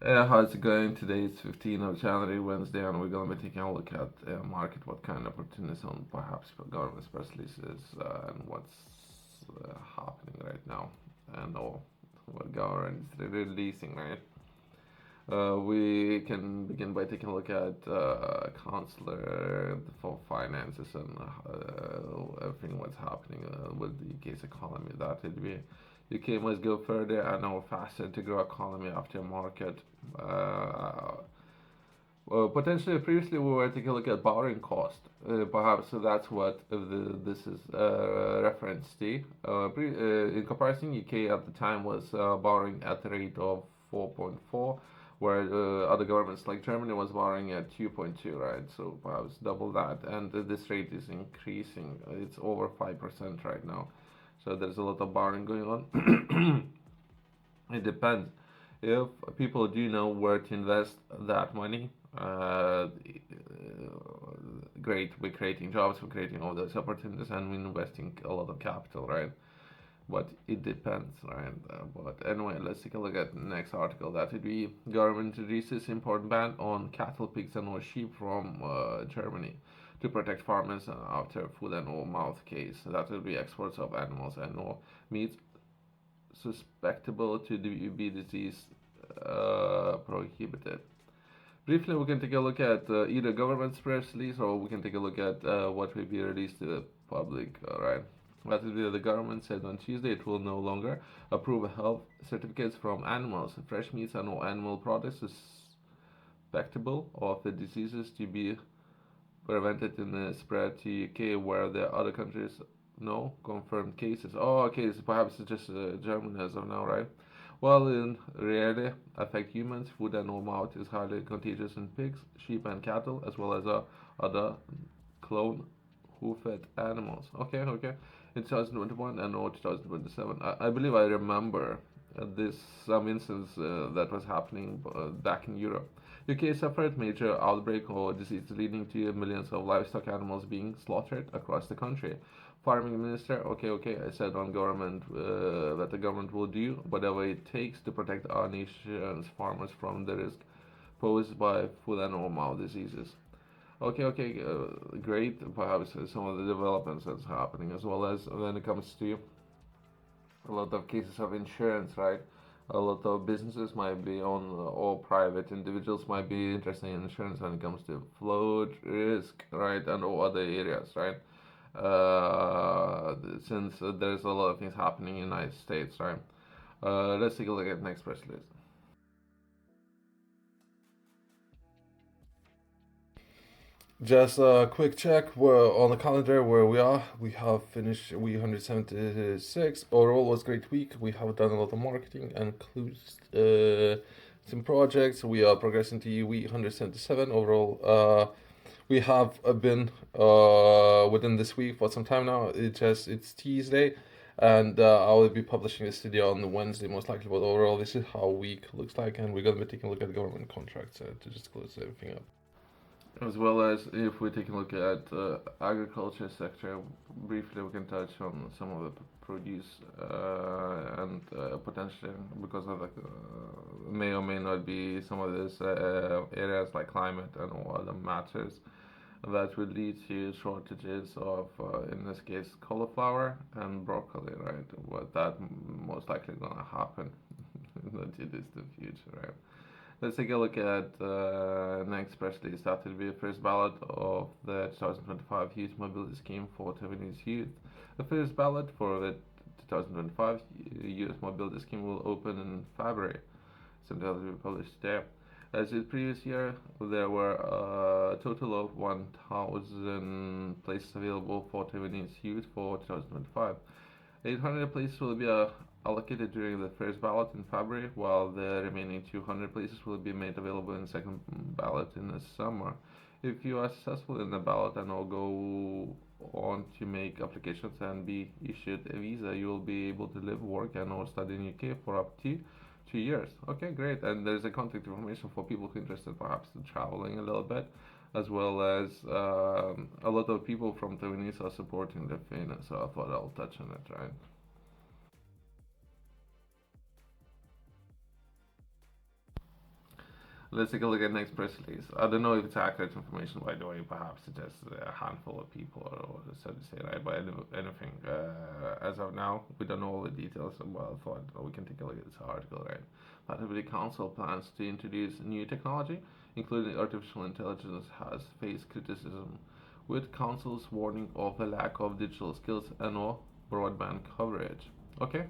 How's it going? Today is 15th of January, Wednesday, and we're going to be taking a look at market, what kind of opportunities on perhaps government press releases, and what's happening right now, and all what government is releasing, right? We can begin by taking a look at counselor for finances and everything what's happening with the UK's economy. That would be UK must go further and now faster to grow economy after market. Well, potentially, previously we were taking a look at borrowing cost. Perhaps that's what this is reference to. In comparison, UK at the time was borrowing at the rate of 4.4, where other governments like Germany was borrowing at 2.2, right? So perhaps double that, and this rate is increasing. It's over 5% right now. So there's a lot of borrowing going on. It depends. If people do know where to invest that money, great. We're creating jobs, we're creating all those opportunities, and we're investing a lot of capital, right? But it depends, right? But anyway, let's take a look at the next article. That would be government introduces import ban on cattle, pigs, and or sheep from Germany to protect farmers after foot and mouth case. That will be exports of animals and or meat susceptible to be disease prohibited. Briefly, we can take a look at either government's press release or we can take a look at what will be released to the public. All right. That is the government said on Tuesday it will no longer approve health certificates from animals, fresh meats, and all animal products susceptible of the diseases to be prevented in the spread to UK, where there are other countries no confirmed cases. Oh, okay, so perhaps it's just Germany as of now, right? Well, in rarely affect humans. Food and mouth is highly contagious in pigs, sheep, and cattle, as well as other clone hoofed animals. Okay, okay. In 2021 and or 2027, I believe I remember this some instance that was happening back in Europe. UK suffered major outbreak or disease leading to millions of livestock animals being slaughtered across the country. Farming minister, okay, okay, I said on government that the government will do whatever it takes to protect our nation's farmers from the risk posed by foot and mouth diseases. Okay, okay, great. Perhaps some of the developments that's happening, as well as when it comes to a lot of cases of insurance, right? A lot of businesses might be on, or private individuals might be interested in insurance when it comes to flood risk, right, and all other areas, right? Since there's a lot of things happening in the United States, right? Let's take a look at next press list. Just a quick check. We're on the calendar where we are. We have finished week 176. Overall, was a great week. We have done a lot of marketing and closed some projects. We are progressing to week 177. Overall, we have been within this week for some time now. It's Tuesday, and I will be publishing this video on the Wednesday most likely. But overall, this is how a week looks like, and we're gonna be taking a look at government contracts to just close everything up. As well as if we take a look at agriculture sector, briefly we can touch on some of the produce and potentially because of the may or may not be some of these areas like climate and all other matters that would lead to shortages of, in this case, cauliflower and broccoli, right? What that most likely gonna happen in the distant future, right? Let's take a look at next press release. That will be the first ballot of the 2025 Youth Mobility Scheme for Taiwanese youth. The first ballot for the 2025 Youth Mobility Scheme will open in February. Something that will be published there. As in previous year, there were a total of 1,000 places available for Taiwanese youth for 2025. 800 places will be allocated during the first ballot in February, while the remaining 200 places will be made available in the second ballot in the summer. If you are successful in the ballot and will go on to make applications and be issued a visa, you will be able to live, work, and or study in UK for up to 2 years. Okay, great. And there's a contact information for people who are interested perhaps in traveling a little bit, as well as a lot of people from Taiwanese are supporting the thing, so I thought I'll touch on it, right? Let's take a look at next press release. I don't know if it's accurate information, by the way. Perhaps it's just a handful of people, or so to say, right? But anything, as of now, we don't know all the details. Well, I thought we can take a look at this article, right? Parliamentary Council plans to introduce new technology, including artificial intelligence, has faced criticism, with councils warning of a lack of digital skills and or broadband coverage. Okay.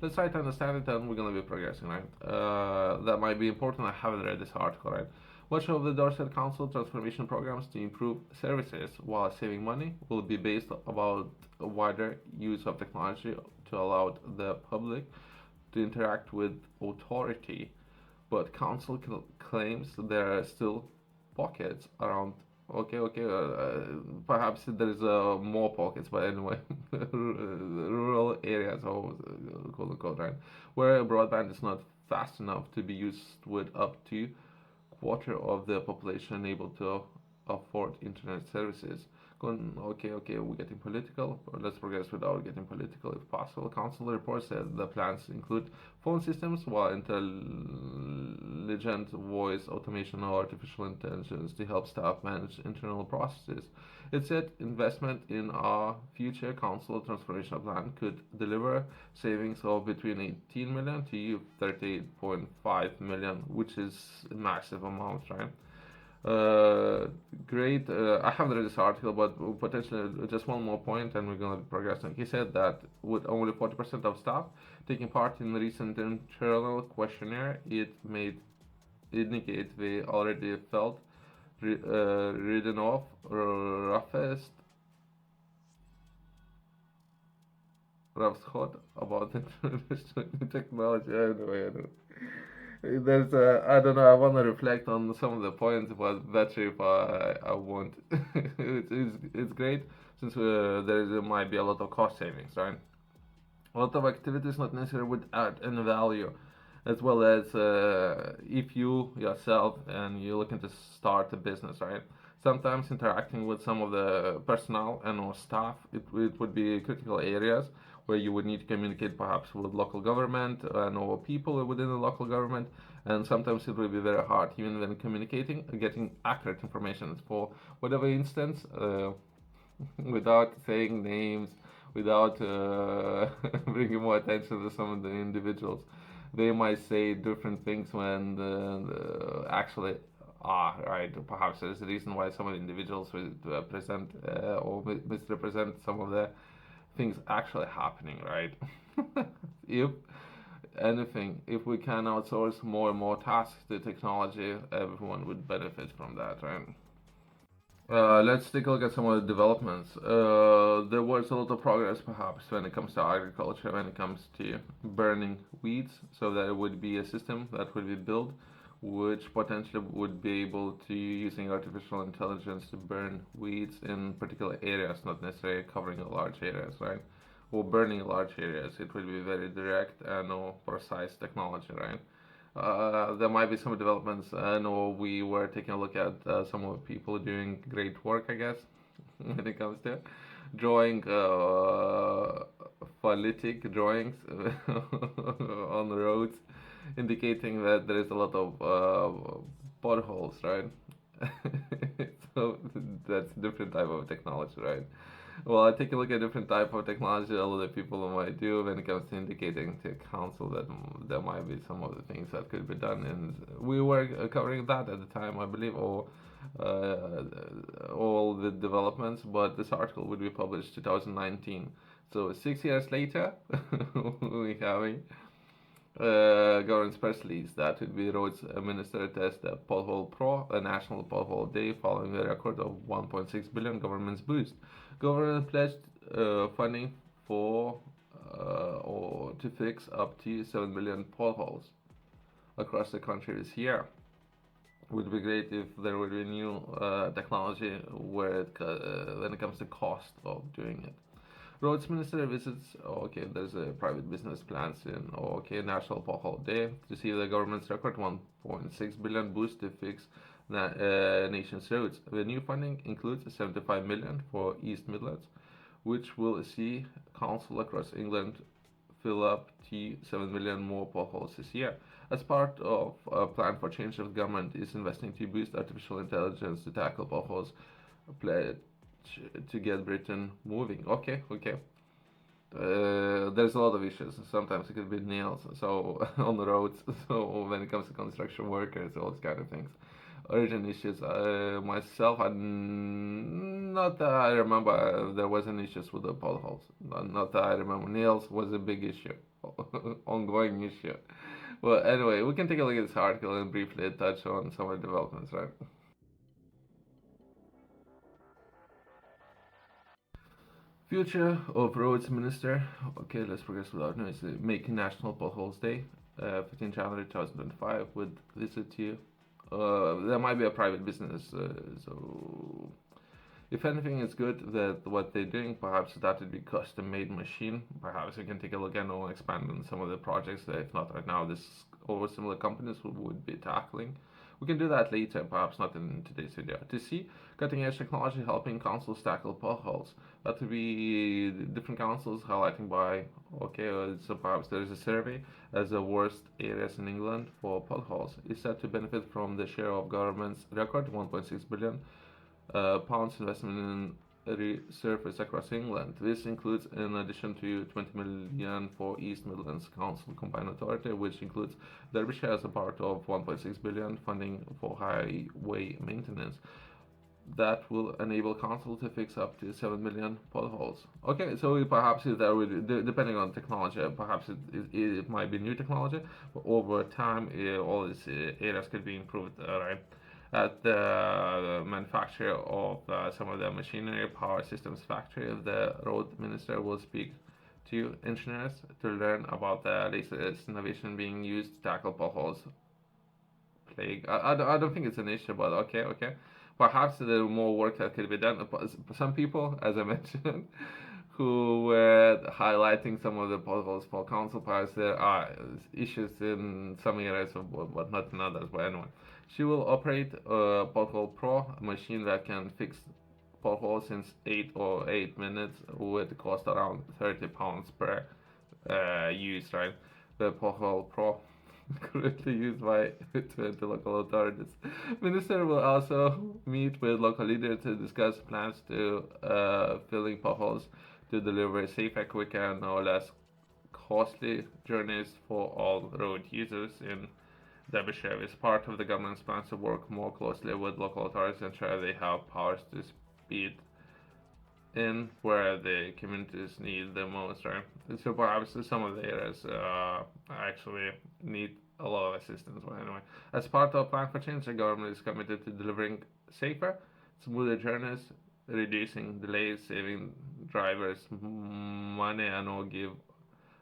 Let's try to understand it, and we're gonna be progressing, right? That might be important. I haven't read this article, right? Much of the Dorset Council transformation programs to improve services while saving money will be based about a wider use of technology to allow the public to interact with authority, but council claims there are still pockets around. Perhaps there's more pockets, but anyway, rural areas, or quote unquote, right, where broadband is not fast enough to be used, with up to quarter of the population able to afford internet services. We're getting political, but let's progress without getting political if possible. Council reports said the plans include phone systems, while intelligent voice automation or artificial intelligence to help staff manage internal processes. It said investment in our future council transformation plan could deliver savings of between 18 million to 38.5 million, which is a massive amount, right? Great. I haven't read this article, but potentially just one more point, and we're gonna be progressing. He said that with only 40% of staff taking part in the recent internal questionnaire, it made indicate they already felt ridden off roughest hot about the technology. Anyway, I don't. There's I don't know. I want to reflect on some of the points, but that's if I won't. It's great since there might be a lot of cost savings, right? A lot of activities not necessarily would add any value, as well as if you yourself and you're looking to start a business, right? Sometimes interacting with some of the personnel and or staff, it would be critical areas where you would need to communicate perhaps with local government and or people within the local government, and sometimes it will be very hard even when communicating, getting accurate information for whatever instance, without saying names, without bringing more attention to some of the individuals. They might say different things when actually are right. Perhaps there's a reason why some of the individuals will present or misrepresent some of the things actually happening, right? If anything, if we can outsource more and more tasks to technology, everyone would benefit from that, right? Let's take a look at some of the developments. There was a lot of progress, perhaps, when it comes to agriculture, when it comes to burning weeds, so that it would be a system that would be built, which potentially would be able to, using artificial intelligence, to burn weeds in particular areas, not necessarily covering large areas, right? Or burning large areas. It will be very direct and precise technology, right? There might be some developments. I know we were taking a look at some of the people doing great work, I guess, when it comes to drawing phonetic drawings on the roads, indicating that there is a lot of potholes, right? So that's a different type of technology, right? Well, I take a look at different type of technology a lot of people might do when it comes to indicating to council that there might be some of the things that could be done, and we were covering that at the time, I believe, or all the developments. But this article would be published 2019, so 6 years later, we having government's press release that would be roads minister test the Pothole Pro, a national pothole day, following the record of 1.6 billion government's boost. Government pledged funding for or to fix up to 7 million potholes across the country this year. Would be great if there would be new technology where when it comes to cost of doing it. Roads Minister visits, there's a private business plans in, National Pothole Day to see the government's record 1.6 billion boost to fix the nation's roads. The new funding includes 75 million for East Midlands, which will see council across England fill up to 7 million more potholes this year. As part of a plan for change, the government is investing to boost artificial intelligence to tackle potholes, pledge to get Britain moving. Okay, okay. There's a lot of issues. Sometimes it could be nails, so on the roads. So when it comes to construction workers, all these kind of things. Urgent issues. Myself, not that I remember there wasn't issues with the potholes. Not that I remember. Nails was a big issue, ongoing issue. Well, anyway, we can take a look at this article and briefly touch on some of the developments, right? Future of Roads Minister. Okay, let's progress without noise. Make National Potholes Day, 15 January 2025, with visit to you. There might be a private business, so if anything is good that what they're doing, perhaps that would be custom-made machine. Perhaps we can take a look and expand on some of the projects that, if not right now, this or similar companies would be tackling. We can do that later, perhaps not in today's video. To see cutting-edge technology helping councils tackle potholes. That would be different councils highlighting by, okay, so perhaps there is a survey as the worst areas in England for potholes is said to benefit from the share of government's record 1.6 billion pounds investment in resurface across England. This includes, in addition to 20 million for East Midlands Council Combined Authority, which includes Derbyshire as a part of 1.6 billion funding for highway maintenance. That will enable council to fix up to 7 million potholes. Okay, so perhaps there will, depending on technology, perhaps it might be new technology, but over time, all these areas could be improved, right? At the manufacture of some of the machinery, power systems factory, the road minister will speak to engineers to learn about the latest innovation being used to tackle potholes plague. I don't think it's an issue, but okay, okay. Perhaps there's more work that could be done. Some people, as I mentioned, who were highlighting some of the potholes for council, perhaps there are issues in some areas, but not in others. But anyway, she will operate a Pothole Pro, a machine that can fix potholes in 8 minutes, with cost around £30 per use, right? The Pothole Pro currently used by 20 local authorities. Minister will also meet with local leaders to discuss plans to filling potholes to deliver safer, quicker, and no less costly journeys for all road users in Derbyshire. Is part of the government's plans to work more closely with local authorities and ensure they have powers to speed in where the communities need the most, right? So perhaps some of the areas actually need a lot of assistance. But anyway, as part of plan for change, the government is committed to delivering safer, smoother journeys, reducing delays, saving drivers money, and all give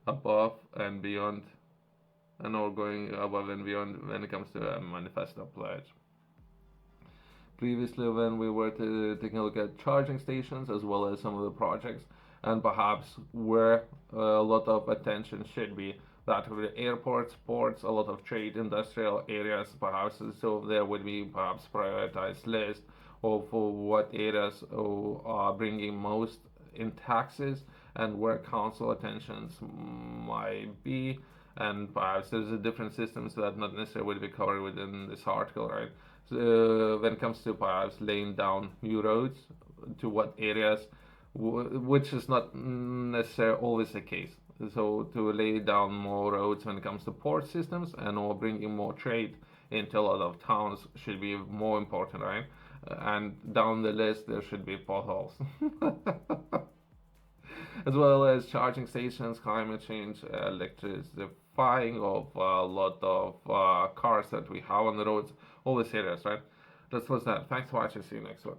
above and beyond, and all going above and beyond when it comes to a manifesto pledge. Previously, when we were taking a look at charging stations as well as some of the projects, and perhaps where a lot of attention should be, that would be airports, ports, a lot of trade, industrial areas, perhaps. So there would be perhaps prioritized list of what areas are bringing most in taxes and where council attentions might be. And perhaps there's a different systems that not necessarily will be covered within this article, right? So when it comes to perhaps laying down new roads, to what areas, which is not necessarily always the case. So to lay down more roads when it comes to port systems and or bringing more trade into a lot of towns should be more important, right? And down the list there should be potholes. As well as charging stations, climate change, electrifying of a lot of cars that we have on the roads, all these areas, right? That's what's that. Thanks for watching. See you next one.